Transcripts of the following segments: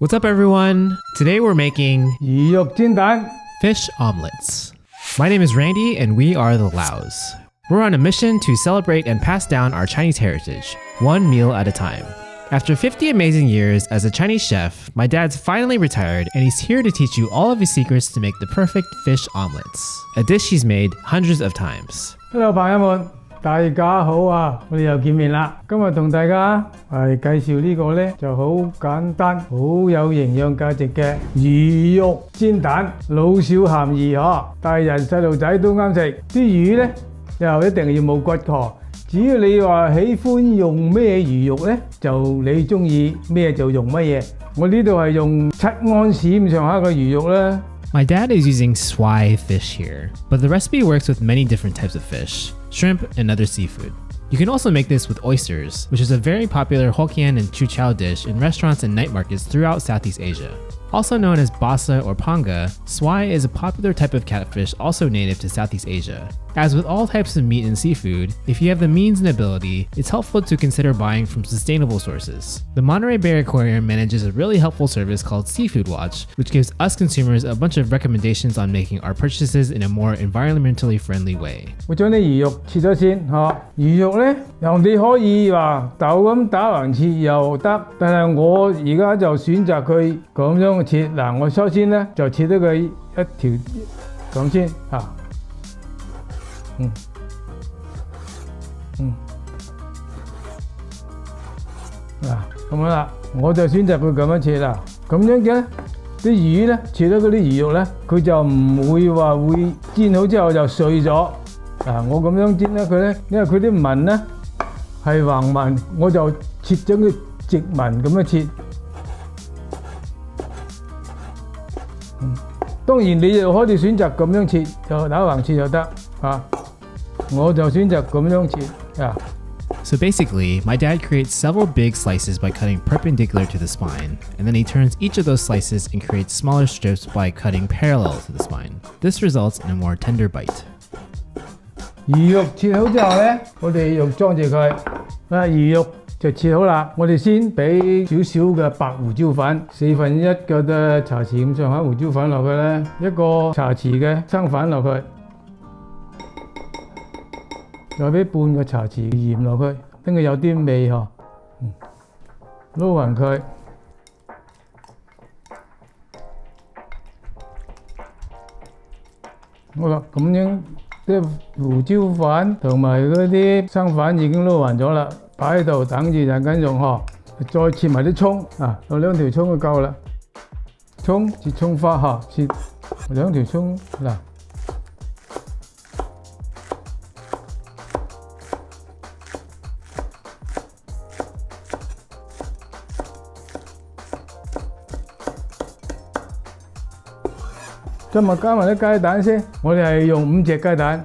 What's up, everyone? Today we're making 魚肉煎蛋 fish omelets. My name is Randy, and we are the Laos. We're on a mission to celebrate and pass down our Chinese heritage, one meal at a time. After 50 amazing years as a Chinese chef, my dad's finally retired, and he's here to teach you all of his secrets to make the perfect fish omelets, a dish he's made hundreds of times. Hello 朋友們，大家好啊！我哋又見面啦。今日同大家介紹呢個呢就好簡單、好有營養價值嘅魚肉煎蛋，老少咸宜嗬，大人細路仔都啱食。啲魚呢又一定要冇骨殼。只要你話喜歡用咩魚肉呢，就你中意咩就用乜嘢。我呢度係用7安士咁上下嘅魚肉啦。My dad is using swai fish here, but the recipe works with many different types of fish, shrimp, and other seafood. You can also make this with oysters, which is a very popular Hokkien and Chuchao dish in restaurants and night markets throughout Southeast Asia. Also known as basa or panga, swai is a popular type of catfish also native to Southeast Asia. As with all types of meat and seafood, if you have the means and ability, it's helpful to consider buying from sustainable sources. The Monterey Bay Aquarium manages a really helpful service called Seafood Watch, which gives us consumers a bunch of recommendations on making our purchases in a more environmentally friendly way. 我將啲魚肉切咗先，魚肉呢，你可以話豆咁打橫切又得，但係我而家就選擇佢咁樣切。嗱，我首先呢，就切咗佢一條咁先嚇。嗱，咁樣啦，我就選擇佢咁樣切啦。咁樣嘅啲魚咧，切咗嗰啲魚肉咧，佢就唔會話會煎好之後就碎咗。嗱，我咁樣煎咧佢咧，因為佢啲紋咧係橫紋，我就切咗佢直紋咁樣切。當然你又可以選擇咁樣切，就打橫切就得嚇。我就選擇咁樣切啊。So basically, my dad creates several big slices by cutting perpendicular to the spine, and then he turns each of those slices and creates smaller strips by cutting parallel to the spine. This results in a more tender bite. 魚肉切好之後呢，我哋用裝住佢。魚肉就切好啦，我哋先俾少少嘅白胡椒粉，1/4嘅茶匙咁上下胡椒粉落去呢，1個茶匙嘅生粉落去。再俾半個茶匙鹽落去，等佢有啲味嗬。撈勻佢，好啦，咁樣啲胡椒粉同埋嗰啲生粉已經撈勻咗啦，擺喺度等住陣間用嗬。再切埋啲葱啊，有2條葱就夠啦。葱切葱花嗬，切2條葱嗱。今日加埋啲雞蛋先，我哋係用5隻雞蛋。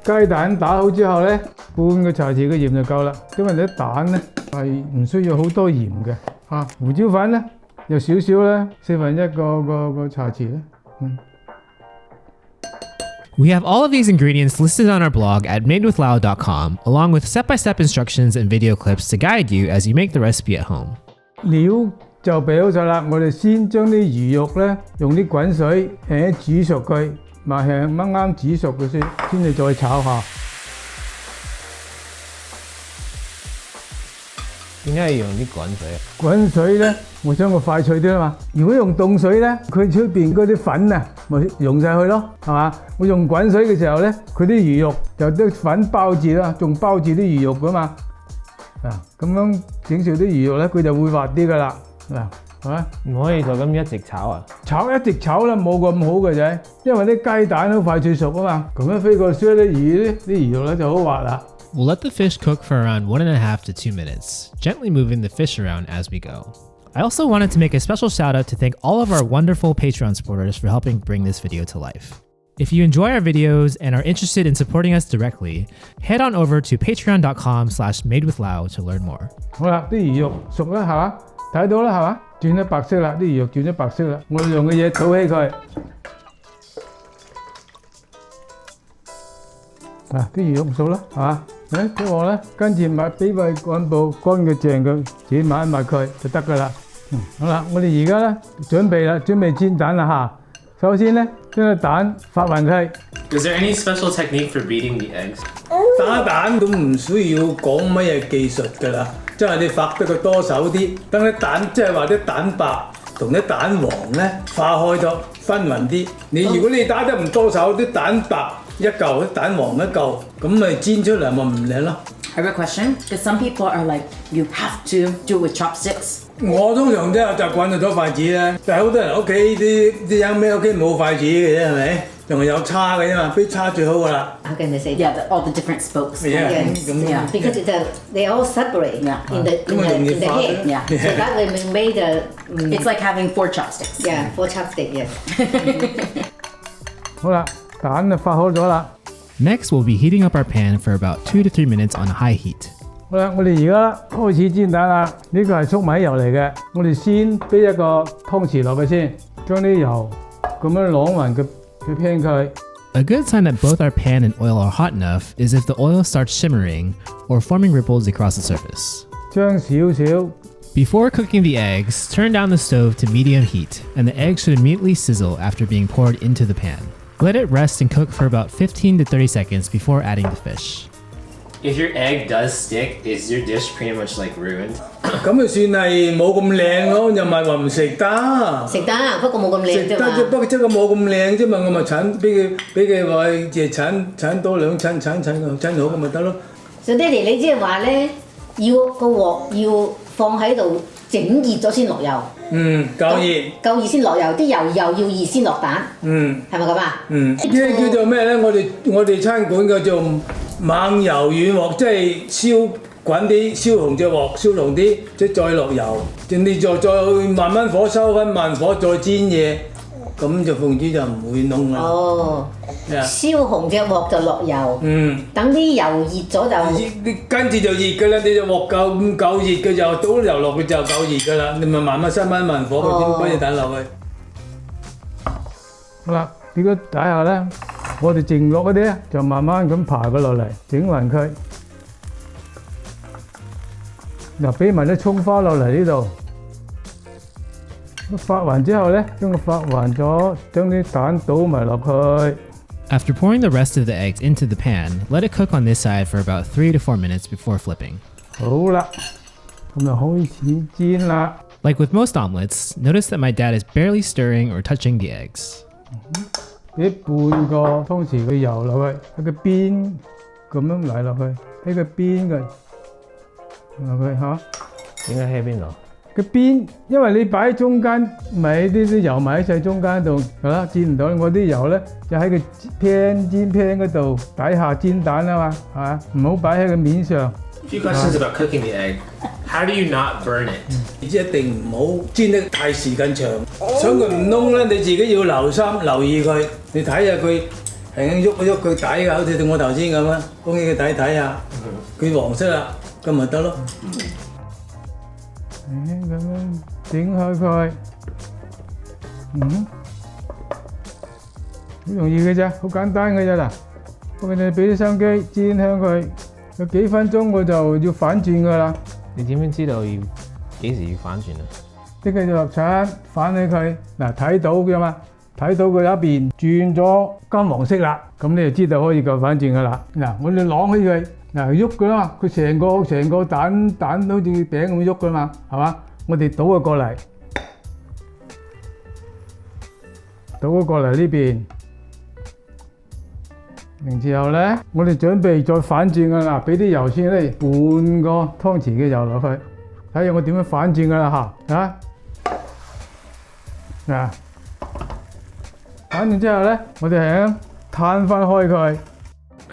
雞蛋打好之後呢，半個茶匙嘅鹽就夠啦，因為啲蛋呢係唔需要好多鹽嘅嚇。胡椒粉呢有少少呢，1/4個茶匙呢。We have all of these ingredients listed on our blog at madewithlao.com, along with step-by-step instructions and video clips to guide you as you make the recipe at home. 料就備好咗啦，我哋先將啲魚肉呢，用啲滾水煮熟佢，啱啱煮熟佢先至再炒下。點解要用啲滾水啊？滾水呢，我想佢快脆啲啊嘛。如果用凍水呢，佢出邊嗰啲粉啊，咪溶晒去咯，係嘛？我用滾水嘅時候呢，佢啲魚肉就啲粉包住啦，仲包住啲魚肉噶嘛。咁樣整熟啲魚肉呢，佢就會滑啲噶啦。係嘛？唔可以就咁一直炒啊？一直炒啦，冇咁好嘅啫，因為啲雞蛋好快脆熟啊嘛。咁樣飛過燒啲魚肉呢就好滑啦。We'll let the fish cook for around 1.5 to 2 minutes, gently moving the fish around as we go. I also wanted to make a special shout out to thank all of our wonderful Patreon supporters for helping bring this video to life. If you enjoy our videos and are interested in supporting us directly, head on over to patreon.com/madewithlao to learn more. 好啦，啲魚肉熟啦，係嘛？睇到啦，係嘛？轉咗白色啦，啲魚肉轉咗白色啦。我用嘅嘢倒起佢。嗱啲魚肉唔熟啦，係嘛？誒之後咧，跟住咪俾塊乾布乾嘅淨佢，自己抹一抹佢就得㗎啦。好啦，我哋而家咧準備煎蛋啦嚇。首先咧，將個蛋發勻佢。Is there any special technique for beating the eggs? 打蛋都唔需要講乜嘢技術㗎啦，即係你發得佢多手啲，等啲蛋即係話啲蛋白同啲蛋黃咧化開咗，分勻啲。如果你打得唔多手，啲蛋白一嚿，啲蛋黃一嚿，咁咪煎出嚟咪唔靚咯。I have a question, because some people are like, you have to do it with chopsticks. 我通常都有習慣就攞筷子咧，但係好多人屋企啲有咩屋企冇筷子嘅啫，係咪？仲係有叉嘅啫嘛，俾叉最好㗎啦。How can they say Yeah, that? all the different spokes. Yeah. Because they all separate Yeah. in the head. Yeah. So that will make the It's like having 4 chopsticks. four chopstick. Yes. 好啦，蛋就發好咗啦。Next, we'll be heating up our pan for about 2 to 3 minutes on high heat. 好啦，我哋而家開始煎蛋啦。呢個係粟米油嚟嘅，我哋先俾一個湯匙落去先，將啲油咁樣攞勻佢偏佢。A good sign that both our pan and oil are hot enough is if the oil starts shimmering or forming ripples across the surface. 將少少 Before cooking the eggs, turn down the stove to medium heat, and the eggs should immediately sizzle after being poured into the pan. Let it rest and cook for about 15 to 30 seconds before adding the fish. If your egg does stick, is your dish pretty much like ruined? 咁就算係冇咁靚咯，又唔係話唔食得。食得，不過冇咁靚啫嘛。食得啫，不過即係冇咁靚啫嘛，我咪鏟俾佢話鏟多2鏟好咁咪得咯。所以爹哋你即係話咧，要個鑊要放喺度整熱咗先落油。夠熱。夠熱先落油，啲油又要熱先落蛋。係咪咁啊？呢個叫做咩咧？我哋餐館叫做猛油軟鑊，即係燒滾啲，燒紅隻鑊，燒紅啲，即係再落油，你再慢慢火收翻慢火再煎嘢，咁就鳳子就唔會燶啦。哦，燒紅隻鑊就落油。等啲油熱咗就。你跟住就熱㗎啦，你隻鑊夠熱嘅就倒油落去就夠熱㗎啦，你咪慢慢收翻慢火佢先，隻蛋落去。好啦，呢個底下咧，我哋剩落嗰啲咧就慢慢咁爬佢落嚟，整勻佢。嗱，俾埋啲葱花落嚟呢度。發勻之後咧，將佢發勻咗，將啲蛋倒埋落去。After pouring the rest of the eggs into the pan, let it cook on this side for about 3 to 4 minutes before flipping. 好啦，咁就開始煎啦。Like with most omelets, notice that my dad is barely stirring or touching the eggs. 俾半個湯匙嘅油落去，喺個邊咁樣嚟落去，喺個邊嘅落去嚇。點解喺邊度？個邊，因為你擺喺中間，咪啲油咪喺晒中間度，係啦，煎唔到。我啲油咧就喺個煎 pan 嗰度底下煎蛋啊嘛，係嘛，唔好擺喺個面上。A few questions about cooking the egg. How do you not burn it? 一定唔好煎得太時間長，想佢唔燶咧，你自己要留意佢，你睇下佢係喐一喐佢底㗎，好似我頭先咁啊，幫佢個底睇下，佢黃色啦，咁咪得咯。咁樣整開佢，好容易嘅啫，好簡單嘅啫嗱。不過你俾啲心機煎香佢，有幾分鐘我就要反轉㗎啦。你點樣知道幾時要反轉啊？即係落鏟反起佢，嗱睇到嘅嘛，睇到佢一邊轉咗金黃色啦，咁你就知道可以夠反轉㗎啦。嗱，我哋啷起佢，嗱喐㗎啦，佢成個蛋好似餅咁喐㗎嘛，係嘛？我哋倒佢過嚟，倒佢過嚟呢邊，然之後咧，我哋準備再反轉㗎啦，俾啲油先咧，半個湯匙嘅油落去，睇下我點樣反轉㗎啦嚇，嗱，反轉之後咧，我哋係咁攤翻開佢。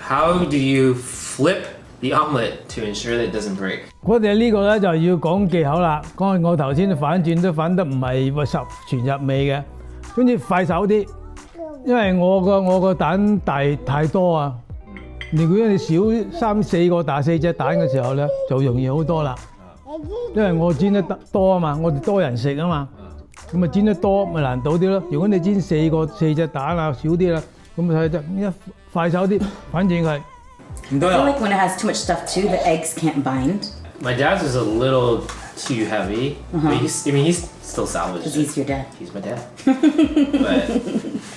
How do you flip the omelet to ensure that it doesn't break? 我哋呢個咧就要講技巧啦。講我頭先反轉都反得唔係十全入味嘅，跟住快手啲，因為我個蛋大太多啊。如果你少3、4個打4隻蛋嘅時候咧，就容易好多啦。因為我煎得多啊嘛，我哋多人食啊嘛，咁咪煎得多咪難倒啲咯。如果你煎4隻蛋啊少啲啦，咁咪睇得一快手啲反轉佢，唔多 I feel 油。 like when it has too much stuff too, the eggs can't bind. My dad's was a little too heavy. But he's still salvaged. Because it. he's your dad. He's my dad. But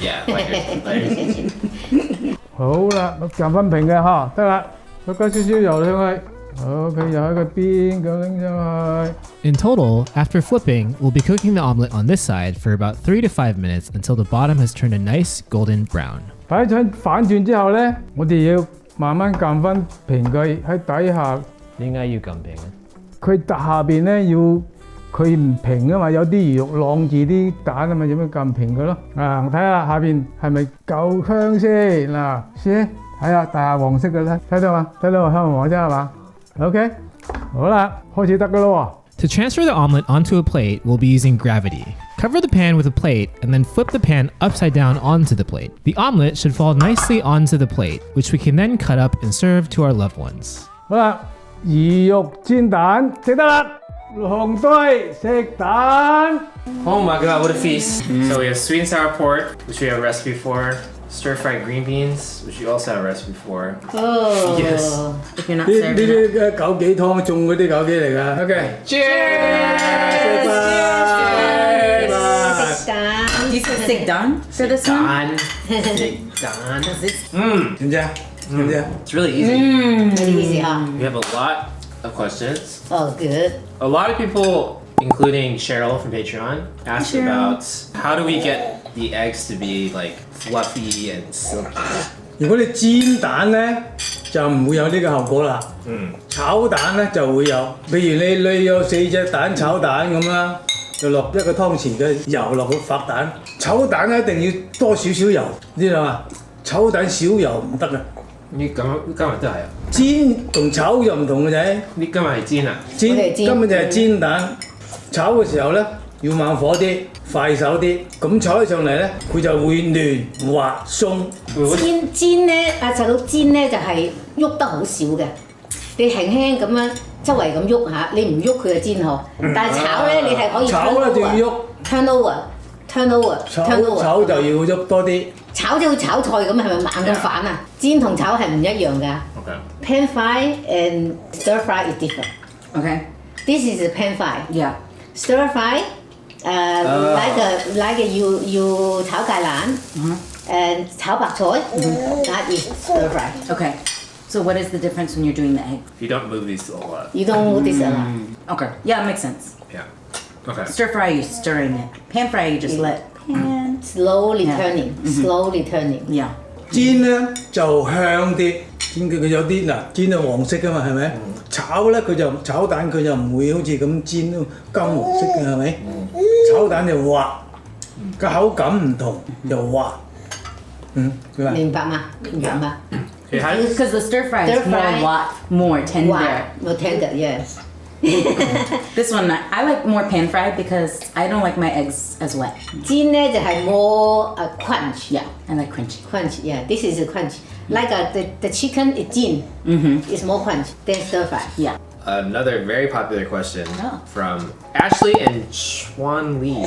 yeah, lighters. 好啦，夾分平嘅嚇，得啦，再加少少油上去。OK，又喺個邊咁拎上去。 In total, after flipping, we'll be cooking the omelet on this side for about 3 to 5 minutes until the bottom has turned a nice golden brown. 擺轉反轉之後咧，我哋要慢慢撳翻平佢喺底下，點解要咁平咧？佢下邊咧要佢唔平啊嘛，有啲魚肉晾住啲蛋啊嘛，點樣撳平佢咯？啊，睇下下邊係咪夠香先嗱，先睇下大黃色嘅咧，睇到嘛？睇到香黃色係嘛 ？OK， 好啦，開始得噶咯喎。 To transfer the omelet onto a plate, we'll be using gravity. Cover the pan with a plate and then flip the pan upside down onto the plate. The omelet should fall nicely onto the plate, which we can then cut up and serve to our loved ones. 好啦，魚肉煎蛋食得啦，紅堆食蛋。 Oh my god, what a feast. So we have sweet and sour pork, which we have a recipe for. Stir-fried green beans, which we also have a recipe for. Oh. Yes. If you're not 呢 serving it. 啲嘅枸杞湯種嗰啲枸杞嚟㗎。OK， Cheers! 食蛋 Do you say sigdan for this one? Don. Don. It's- 點知啊？點知啊？ It's really easy. Really easy 嚇。 We have a lot of questions. Oh, good. A lot of people, including Cheryl from Patreon, asked about how do we get the eggs to be like fluffy and silky. 如果你煎蛋咧，就唔會有呢個後果啦。炒蛋咧就會有，譬如你有4隻蛋炒蛋咁啦，就落一個湯匙嘅油落去發蛋。炒蛋咧一定要多少少油，知道嘛？炒蛋少油唔得嘅。你今日都係啊？煎同炒又唔同嘅仔，你今日係煎啊？煎我哋煎根本就係煎蛋。炒嘅時候咧要猛火啲，快手啲，咁炒起上嚟咧佢就會嫩滑鬆。煎咧，阿細佬煎咧就係喐得好少嘅，你輕輕咁樣周圍咁喐下，你唔喐佢就煎好。但係炒咧，你係可以炒咧就要喐。 turn over。炒就要喐多啲。炒就好似炒菜咁，係咪猛咁反啊？煎同炒係唔一樣㗎。 Okay. Pan fry and stir fry is different. Okay. This is a pan fry. Yeah. Stir fry, like you 炒芥蘭，and 炒白菜，that is stir fry. Okay. So what is the difference when you're doing the egg? You don't move these a lot. You don't move this a lot. Okay. Yeah, it makes sense. Yeah. Okay. Stir fry, you're stirring it. Pan fry, you just let pan. Slowly Yeah. turning, slowly turning. Yeah. 煎咧就香啲，煎佢有啲嗱煎係黃色噶嘛，係咪？炒咧佢就炒蛋佢就唔會好似咁煎到金黃色嘅，係咪？炒蛋就滑，個口感唔同又滑。佢話明白嗎？明白嗎？ Okay, how Because the stir fry Stir is more fry. more tender. Wow, more tender, yes. This one, I like more pan fried because I don't like my eggs as wet. 煎咧就係 more crunch. Yeah, I like crunchy. Crunch, yeah. This is a crunch. Like the chicken is 煎 it's more crunch than stir fry. Yeah. Another very popular question Oh. from Ashley and Chuan Lee.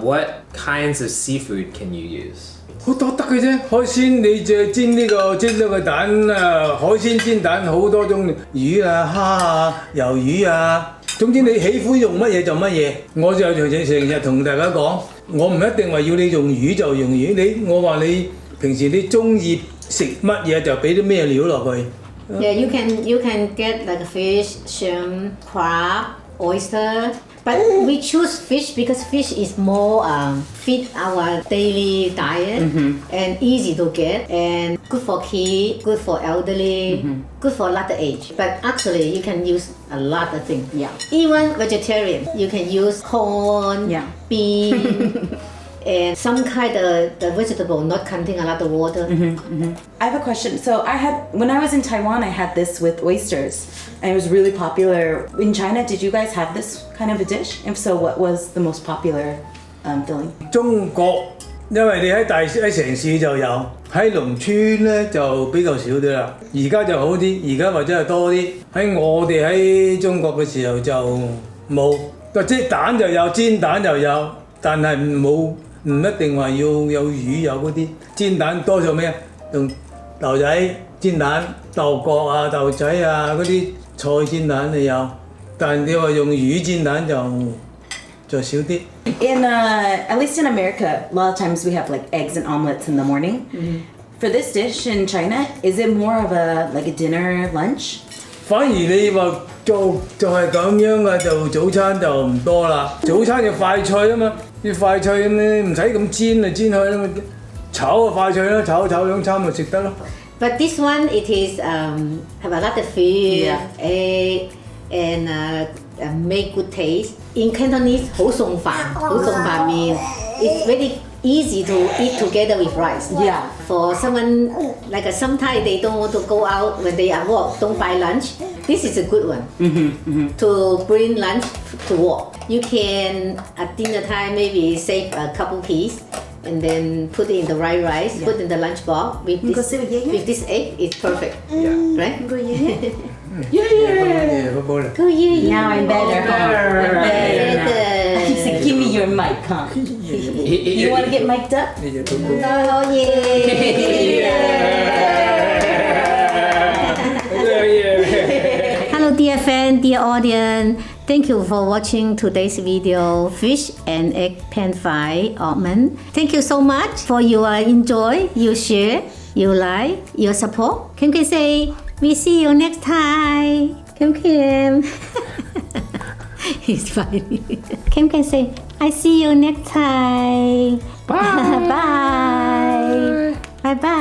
What kinds of seafood can you use? 好多得嘅啫，海鮮你就煎呢個煎咗個蛋啊，海鮮煎蛋好多種魚啊、蝦啊、魷魚啊，總之你喜歡用乜嘢就乜嘢。我就成日同大家講，我唔一定話要你用魚就用魚，我話你平時你中意食乜嘢就俾啲咩料落去。Yeah, you can get like fish, shrimp, crab, oyster. But we choose fish because fish is more fit our daily diet and easy to get and good for kids, good for elderly, good for a lot of age. But actually, you can use a lot of things. Yeah. Even vegetarian, you can use corn, Yeah. bean, and some kind of the vegetable not containing a lot of water. I have a question. So when I was in Taiwan, I had this with oysters, and it was really popular. In China, did you guys have this kind of a dish? If so, what was the most popular filling? 中國因為你喺城市就有，喺農村咧就比較少啲啦。而家就好啲，而家或者係多啲。喺我哋喺中國嘅時候就冇，即係蛋就有，煎蛋就有，但係唔一定話要有魚有嗰啲煎蛋多數咩？用豆仔煎蛋、豆角啊、豆仔啊嗰啲菜煎蛋你有，但你話用魚煎蛋就少啲。In at least in America, a lot of times we have like eggs and omelets in the morning. For this dish in China, is it more of a like a dinner lunch? 反而你話做就係咁樣嘅，就早餐就唔多啦。早餐就快脆啊嘛，啲快脆咁咧唔使咁煎嚟煎去啦嘛，炒就快脆啦，炒兩餐咪食得咯。But this one, it is have a lot of fish, Yeah. egg, and make good taste. In Cantonese, 好餸飯面 it's very easy to eat together with rice. Yeah. For someone like sometimes they don't want to go out when they are work, don't buy lunch. This is a good one to bring lunch to work. You can at dinner time maybe save a couple pieces and then put it in the white rice, put in the lunch box with this egg. It's perfect, right? Go yeah. Now I'm better. He said, "Give me your mic, huh? You want to get mic'd up?" Oh yeah. Hello dear fan, dear audience. Thank you for watching today's video, Fish and Egg Pan Fried Almond. Thank you so much for your enjoy, your share, your like, your support. Kim can say, we see you next time. Kim. He's funny. Kim can say, I see you next time. Bye. Bye. Bye.